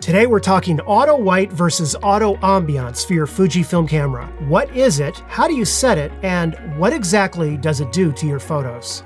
Today we're talking auto white versus auto ambiance for your Fujifilm camera. What is it, how do you set it, and what exactly does it do to your photos?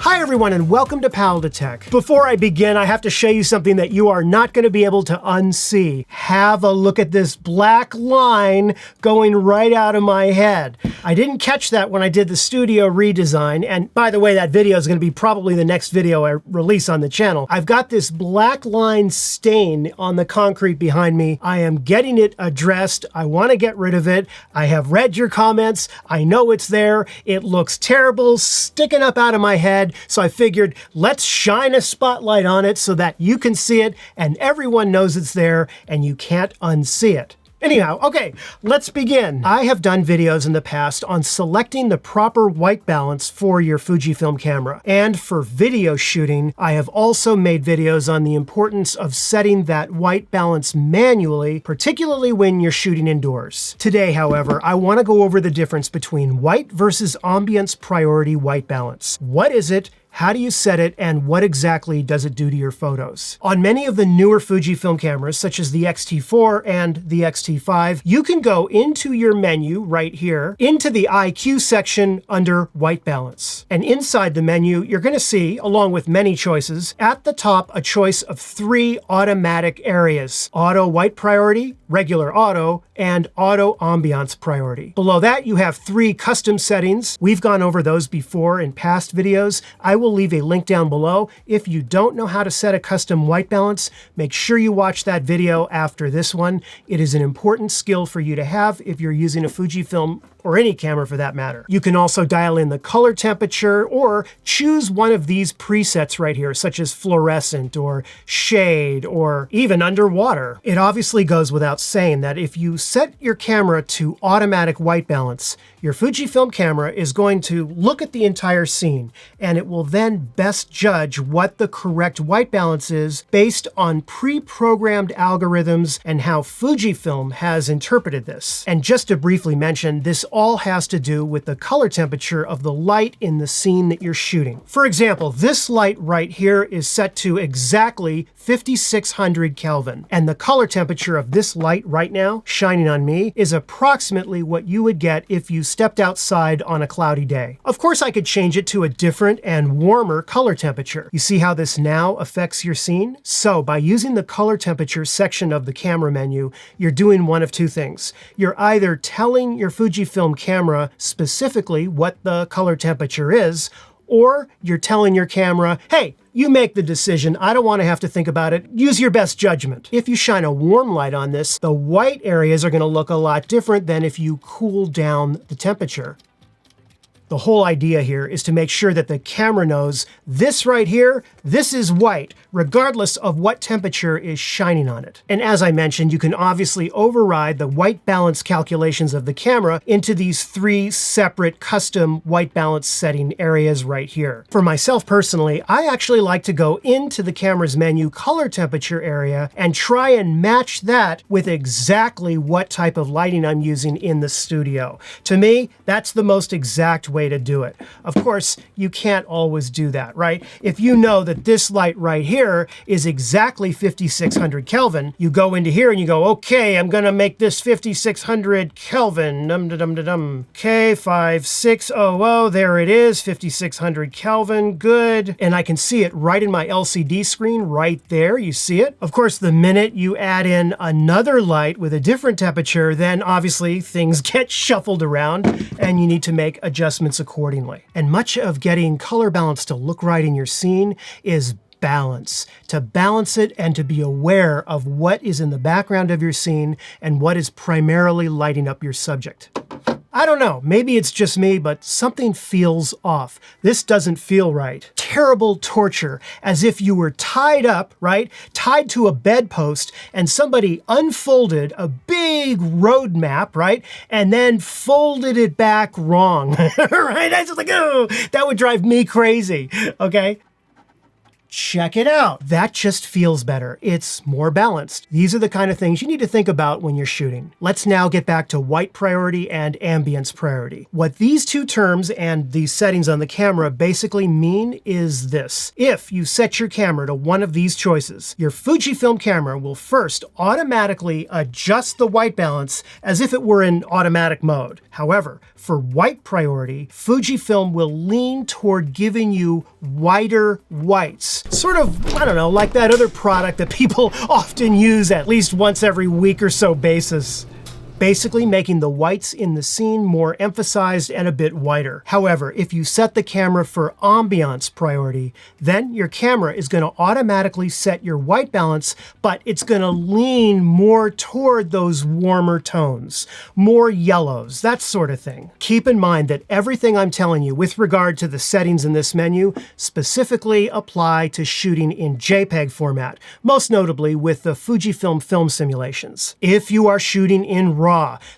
Hi everyone and welcome to Pal2 Tech. Before I begin, I have to show you something that you are not going to be able to unsee. Have a look at this black line going right out of my head. I didn't catch that when I did the studio redesign, and by the way, that video is going to be probably the next video I release on the channel. I've got this black line stain on the concrete behind me. I am getting it addressed. I want to get rid of it. I have read your comments. I know it's there. It looks terrible, sticking up out of my head. So I figured, let's shine a spotlight on it so that you can see it and everyone knows it's there and you can't unsee it. Anyhow, okay, let's begin. I have done videos in the past on selecting the proper white balance for your Fujifilm camera. And for video shooting, I have also made videos on the importance of setting that white balance manually, particularly when you're shooting indoors. Today, however, I want to go over the difference between white versus ambience priority white balance. What is it? How do you set it, and what exactly does it do to your photos? On many of the newer Fujifilm cameras, such as the X-T4 and the X-T5, you can go into your menu right here, into the IQ section under white balance. And inside the menu, you're going to see, along with many choices, at the top a choice of 3 automatic areas: auto white priority, regular auto, and auto ambiance priority. Below that, you have 3 custom settings. We've gone over those before in past videos. I will leave a link down below. If you don't know how to set a custom white balance, make sure you watch that video after this one. It is an important skill for you to have if you're using a Fujifilm or any camera for that matter. You can also dial in the color temperature or choose one of these presets right here, such as fluorescent or shade or even underwater. It obviously goes without saying that if you set your camera to automatic white balance, your Fujifilm camera is going to look at the entire scene and it will then best judge what the correct white balance is based on pre-programmed algorithms and how Fujifilm has interpreted this. And just to briefly mention, this all has to do with the color temperature of the light in the scene that you're shooting. For example, this light right here is set to exactly 5600 Kelvin, and the color temperature of this light right now shining on me is approximately what you would get if you stepped outside on a cloudy day. Of course, I could change it to a different and warmer color temperature. You see how this now affects your scene? So by using the color temperature section of the camera menu, you're doing one of 2 things. You're either telling your Fujifilm camera specifically what the color temperature is, or you're telling your camera, hey, you make the decision. I don't want to have to think about it. Use your best judgment. If you shine a warm light on this, the white areas are going to look a lot different than if you cool down the temperature. The whole idea here is to make sure that the camera knows this right here, this is white, regardless of what temperature is shining on it. And as I mentioned, you can obviously override the white balance calculations of the camera into these 3 separate custom white balance setting areas right here. For myself personally, I actually like to go into the camera's menu color temperature area and try and match that with exactly what type of lighting I'm using in the studio. To me, that's the most exact way to do it. Of course, you can't always do that, right? If you know that this light right here is exactly 5600 Kelvin, you go into here and you go, okay, I'm gonna make this 5600 Kelvin. Okay, 5600, there it is, 5600 Kelvin, good. And I can see it right in my LCD screen right there, you see it? Of course, the minute you add in another light with a different temperature, then obviously things get shuffled around and you need to make adjustments accordingly. And much of getting color balance to look right in your scene is balance. To balance it and to be aware of what is in the background of your scene and what is primarily lighting up your subject. I don't know, maybe it's just me, but something feels off. This doesn't feel right. Terrible torture, as if you were tied up, right? Tied to a bedpost and somebody unfolded a big road map, right? And then folded it back wrong, right? I was just like, oh, that would drive me crazy, okay? check it out. That just feels better. It's more balanced. These are the kind of things you need to think about when you're shooting. Let's now get back to white priority and ambience priority. What these two terms and these settings on the camera basically mean is this. If you set your camera to one of these choices, your Fujifilm camera will first automatically adjust the white balance as if it were in automatic mode. However, for white priority, Fujifilm will lean toward giving you whiter whites. Sort of, I don't know, like that other product that people often use at least once every week or so basis. Basically making the whites in the scene more emphasized and a bit whiter. However, if you set the camera for ambiance priority, then your camera is going to automatically set your white balance, but it's going to lean more toward those warmer tones, more yellows, that sort of thing. Keep in mind that everything I'm telling you with regard to the settings in this menu specifically apply to shooting in JPEG format, most notably with the Fujifilm film simulations. If you are shooting in RAW,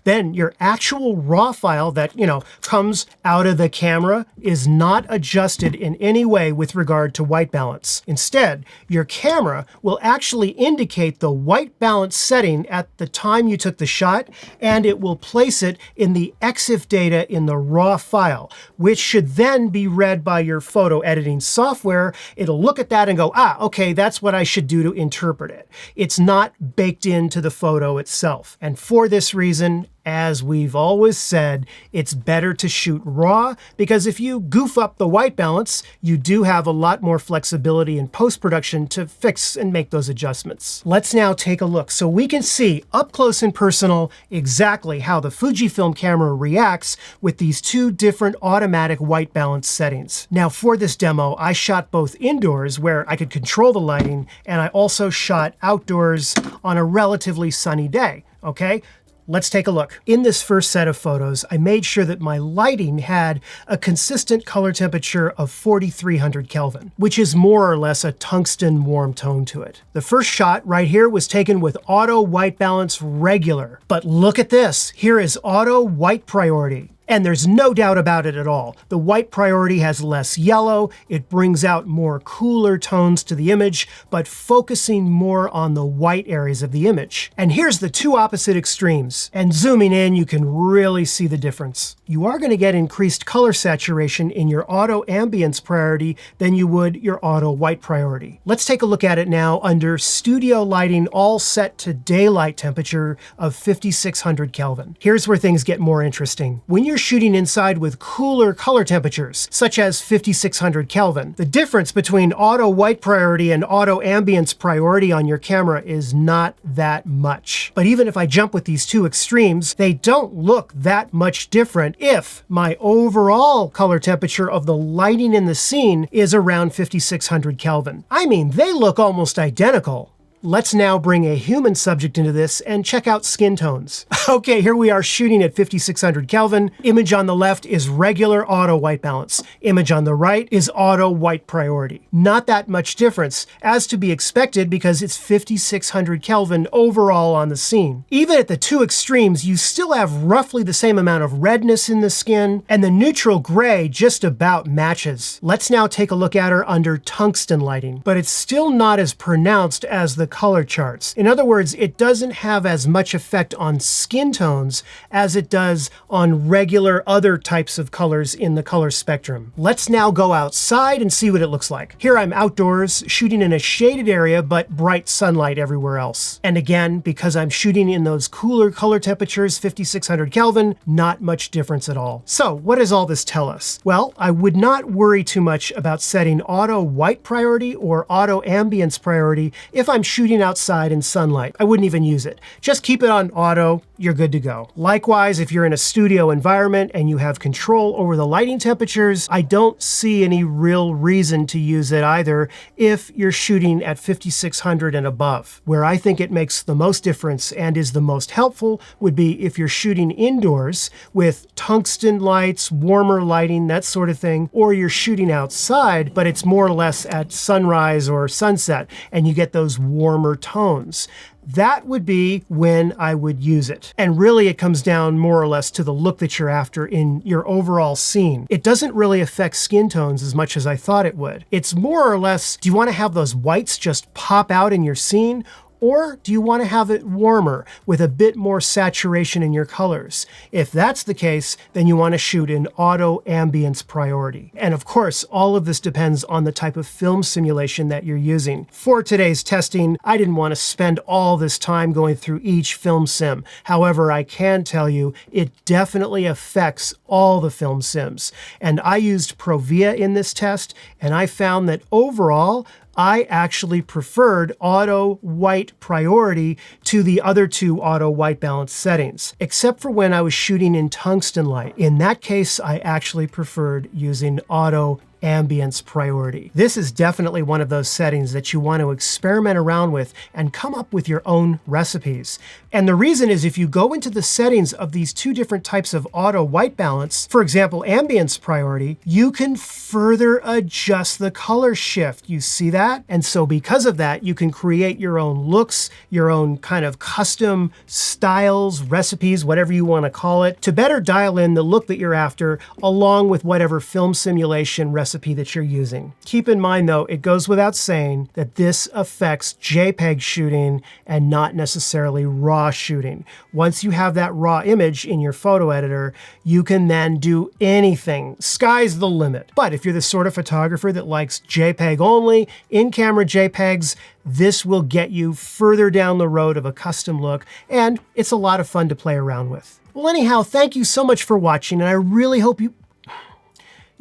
then your actual RAW file that, comes out of the camera is not adjusted in any way with regard to white balance. Instead, your camera will actually indicate the white balance setting at the time you took the shot, and it will place it in the EXIF data in the RAW file, which should then be read by your photo editing software. It'll look at that and go, okay, that's what I should do to interpret it. It's not baked into the photo itself. And for this reason, as we've always said, it's better to shoot RAW, because if you goof up the white balance, you do have a lot more flexibility in post-production to fix and make those adjustments. Let's now take a look so we can see up close and personal exactly how the Fujifilm camera reacts with these two different automatic white balance settings. Now for this demo, I shot both indoors where I could control the lighting, and I also shot outdoors on a relatively sunny day, okay? Let's take a look. In this first set of photos, I made sure that my lighting had a consistent color temperature of 4300 Kelvin, which is more or less a tungsten warm tone to it. The first shot right here was taken with auto white balance regular. But look at this. Here is auto white priority. And there's no doubt about it at all. The white priority has less yellow, it brings out more cooler tones to the image, but focusing more on the white areas of the image. And here's the two opposite extremes. And zooming in, you can really see the difference. You are going to get increased color saturation in your auto ambience priority than you would your auto white priority. Let's take a look at it now under studio lighting, all set to daylight temperature of 5600 Kelvin. Here's where things get more interesting. When you're shooting inside with cooler color temperatures, such as 5600 Kelvin, the difference between auto white priority and auto ambience priority on your camera is not that much. But even if I jump with these two extremes, they don't look that much different if my overall color temperature of the lighting in the scene is around 5600 Kelvin. I mean, they look almost identical. Let's now bring a human subject into this and check out skin tones. Okay, here we are shooting at 5600 Kelvin. Image on the left is regular auto white balance. Image on the right is auto white priority. Not that much difference, as to be expected because it's 5600 Kelvin overall on the scene. Even at the two extremes, you still have roughly the same amount of redness in the skin, and the neutral gray just about matches. Let's now take a look at her under tungsten lighting, but it's still not as pronounced as the color charts. In other words, it doesn't have as much effect on skin tones as it does on regular other types of colors in the color spectrum. Let's now go outside and see what it looks like. Here I'm outdoors shooting in a shaded area, but bright sunlight everywhere else. And again, because I'm shooting in those cooler color temperatures, 5600 Kelvin, not much difference at all. So what does all this tell us? Well, I would not worry too much about setting auto white priority or auto ambience priority if I'm shooting outside in sunlight. I wouldn't even use it. Just keep it on auto, you're good to go. Likewise, if you're in a studio environment and you have control over the lighting temperatures, I don't see any real reason to use it either if you're shooting at 5600 and above. Where I think it makes the most difference and is the most helpful would be if you're shooting indoors with tungsten lights, warmer lighting, that sort of thing, or you're shooting outside, but it's more or less at sunrise or sunset, and you get those warm warmer tones. That would be when I would use it. And really it comes down more or less to the look that you're after in your overall scene. It doesn't really affect skin tones as much as I thought it would. It's more or less, do you want to have those whites just pop out in your scene? Or do you want to have it warmer with a bit more saturation in your colors? If that's the case, then you want to shoot in auto ambience priority. And of course, all of this depends on the type of film simulation that you're using. For today's testing, I didn't want to spend all this time going through each film sim. However, I can tell you it definitely affects all the film sims. And I used Provia in this test, and I found that overall, I actually preferred auto white priority to the other two auto white balance settings, except for when I was shooting in tungsten light. In that case, I actually preferred using auto ambience priority. This is definitely one of those settings that you want to experiment around with and come up with your own recipes. And the reason is if you go into the settings of these two different types of auto white balance, for example, ambience priority, you can further adjust the color shift. You see that? And so because of that, you can create your own looks, your own kind of custom styles, recipes, whatever you want to call it, to better dial in the look that you're after, along with whatever film simulation recipe that you're using. Keep in mind though, it goes without saying that this affects JPEG shooting and not necessarily RAW shooting. Once you have that RAW image in your photo editor, you can then do anything. Sky's the limit. But if you're the sort of photographer that likes JPEG only, in-camera JPEGs, this will get you further down the road of a custom look, and it's a lot of fun to play around with. Well, anyhow, thank you so much for watching, and I really hope you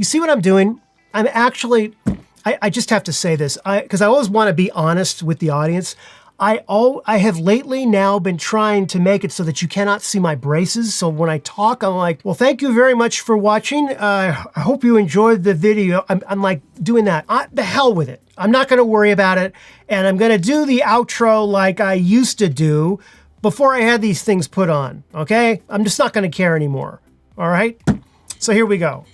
see what I'm doing? I'm actually, I just have to say this, because I always want to be honest with the audience. I have lately now been trying to make it so that you cannot see my braces. So when I talk, I'm like, well, thank you very much for watching. I hope you enjoyed the video. I'm like doing that. The hell with it. I'm not going to worry about it. And I'm going to do the outro like I used to do before I had these things put on. Okay? I'm just not going to care anymore. All right? So here we go.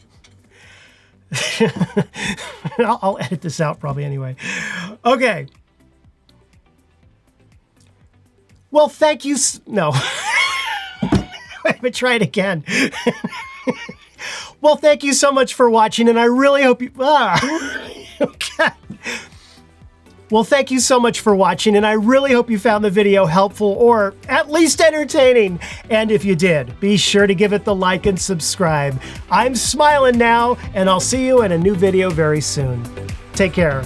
I'll edit this out probably anyway. Okay. Well, thank you. No. Let me try it again. Well, thank you so much for watching, and I really hope you... Okay. Well, thank you so much for watching, and I really hope you found the video helpful or at least entertaining. And if you did, be sure to give it the like and subscribe. I'm smiling now, and I'll see you in a new video very soon. Take care.